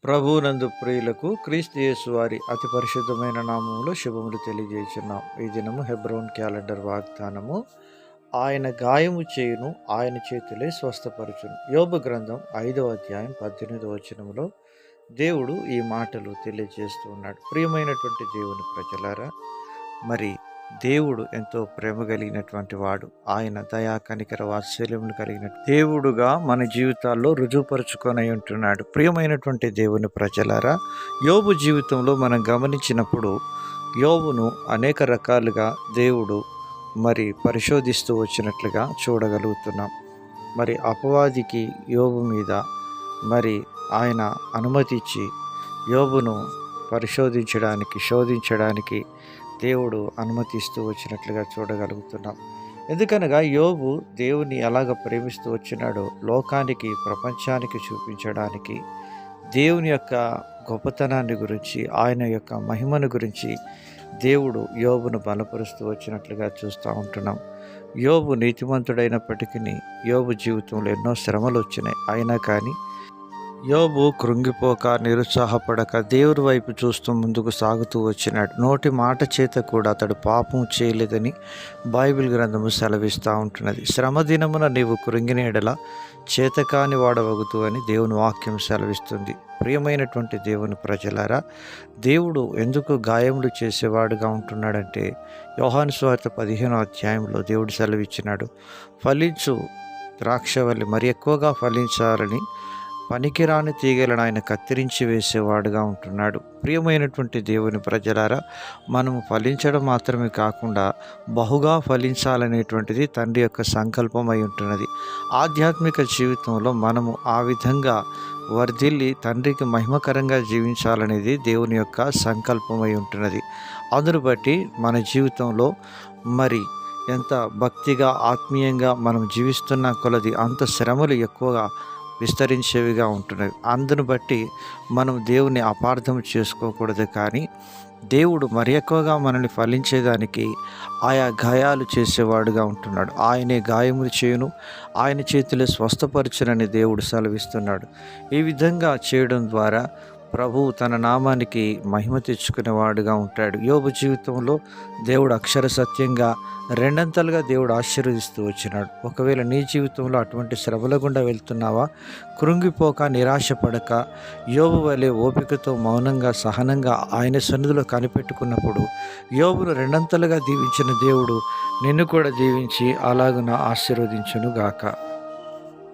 ప్రభువునందు ప్రియులకు క్రీస్తు యేసు వారి అతి పరిశుద్ధమైన నామములో శుభములు తెలియజేస్తున్నాం. ఈ దినము హెబ్రోన్ క్యాలెండర్ వాగ్దానము. ఆయన గాయము చేయును, ఆయన చేతులే స్వస్థపరచును. యోబు గ్రంథం 5వ అధ్యాయం 18వ వచనములో దేవుడు ఈ మాటలు తెలియజేస్తూ ఉన్నాడు. ప్రియమైనటువంటి దేవుని ప్రజలారా, మరి దేవుడు ఎంతో ప్రేమ కలిగినటువంటి వాడు. ఆయన దయా కనికర వాత్సల్యములు కలిగిన దేవుడుగా మన జీవితాల్లో రుజువుపరుచుకొని ఉంటున్నాడు. ప్రియమైనటువంటి దేవుని ప్రజలారా, యోబు జీవితంలో మనం గమనించినప్పుడు యోబును అనేక రకాలుగా దేవుడు మరి పరిశోధిస్తూ వచ్చినట్లుగా చూడగలుగుతున్నాం. మరి అపవాదికి యోబు మీద మరి ఆయన అనుమతి ఇచ్చి యోబును పరిశోధించడానికి శోధించడానికి దేవుడు అనుమతిస్తూ వచ్చినట్లుగా చూడగలుగుతున్నాం. ఎందుకనగా యోబు దేవుని ఎలాగ ప్రేమిస్తూ వచ్చినాడో లోకానికి ప్రపంచానికి చూపించడానికి దేవుని యొక్క గొప్పతనాన్ని గురించి, ఆయన యొక్క మహిమను గురించి దేవుడు యోబును బలపరుస్తూ వచ్చినట్లుగా చూస్తూ ఉంటున్నాం. యోబు నీతిమంతుడైనప్పటికీ యోబు జీవితంలో ఎన్నో శ్రమలు వచ్చినాయి. అయినా కానీ యోబు కృంగిపోక నిరుత్సాహపడక దేవుడి వైపు చూస్తూ ముందుకు సాగుతూ వచ్చినాడు. నోటి మాట చేత కూడా అతడు పాపం చేయలేదని బైబిల్ గ్రంథము సెలవిస్తూ ఉంటున్నది. శ్రమ దినమున నీవు కృంగిన ఎడల చేతకాని వాడవగుతూ అని దేవుని వాక్యం సెలవిస్తుంది. ప్రియమైనటువంటి దేవుని ప్రజలారా, దేవుడు ఎందుకు గాయములు చేసేవాడుగా ఉంటున్నాడంటే యోహాను సువార్త 15వ అధ్యాయంలో దేవుడు సెలవిచ్చినాడు. ఫలించు ద్రాక్షవల్లి మరి ఎక్కువగా ఫలించాలని పనికిరాని తీగలను ఆయన కత్తిరించి వేసేవాడుగా ఉంటున్నాడు. ప్రియమైనటువంటి దేవుని ప్రజలారా, మనము ఫలించడం మాత్రమే కాకుండా బహుగా ఫలించాలనేటువంటిది తండ్రి యొక్క సంకల్పం అయి ఉంటున్నది. ఆధ్యాత్మిక జీవితంలో మనము ఆ విధంగా వర్ధిల్లి తండ్రికి మహిమకరంగా జీవించాలనేది దేవుని యొక్క సంకల్పం అయి ఉంటున్నది. అందును బట్టి మన జీవితంలో మరి ఎంత భక్తిగా ఆత్మీయంగా మనం జీవిస్తున్న కొలది అంత శ్రమలు ఎక్కువగా విస్తరించేవిగా ఉంటున్నవి. అందును బట్టి మనం దేవుని అపార్థం చేసుకోకూడదు. కానీ దేవుడు మరి ఎక్కువగా మనల్ని ఫలించేదానికి ఆయా గాయాలు చేసేవాడుగా ఉంటున్నాడు. ఆయనే గాయములు చేయును, ఆయన చేతులే స్వస్థపరచునని దేవుడు సెలవిస్తున్నాడు. ఈ విధంగా చేయడం ద్వారా ప్రభువు తన నామానికి మహిమ తెచ్చుకునేవాడుగా ఉంటాడు. యోబు జీవితంలో దేవుడు అక్షర సత్యంగా రెండంతలుగా దేవుడు ఆశీర్వదిస్తూ వచ్చినాడు. ఒకవేళ నీ జీవితంలో అటువంటి శ్రమల గుండా వెళ్తున్నావా? కృంగిపోక నిరాశపడక యోబు వలె ఓపికతో మౌనంగా సహనంగా ఆయన సన్నిధిలో కనిపెట్టుకున్నప్పుడు యోబును రెండంతలుగా దీవించిన దేవుడు నిన్ను కూడా దీవించి అలాగున ఆశీర్వదించును గాక.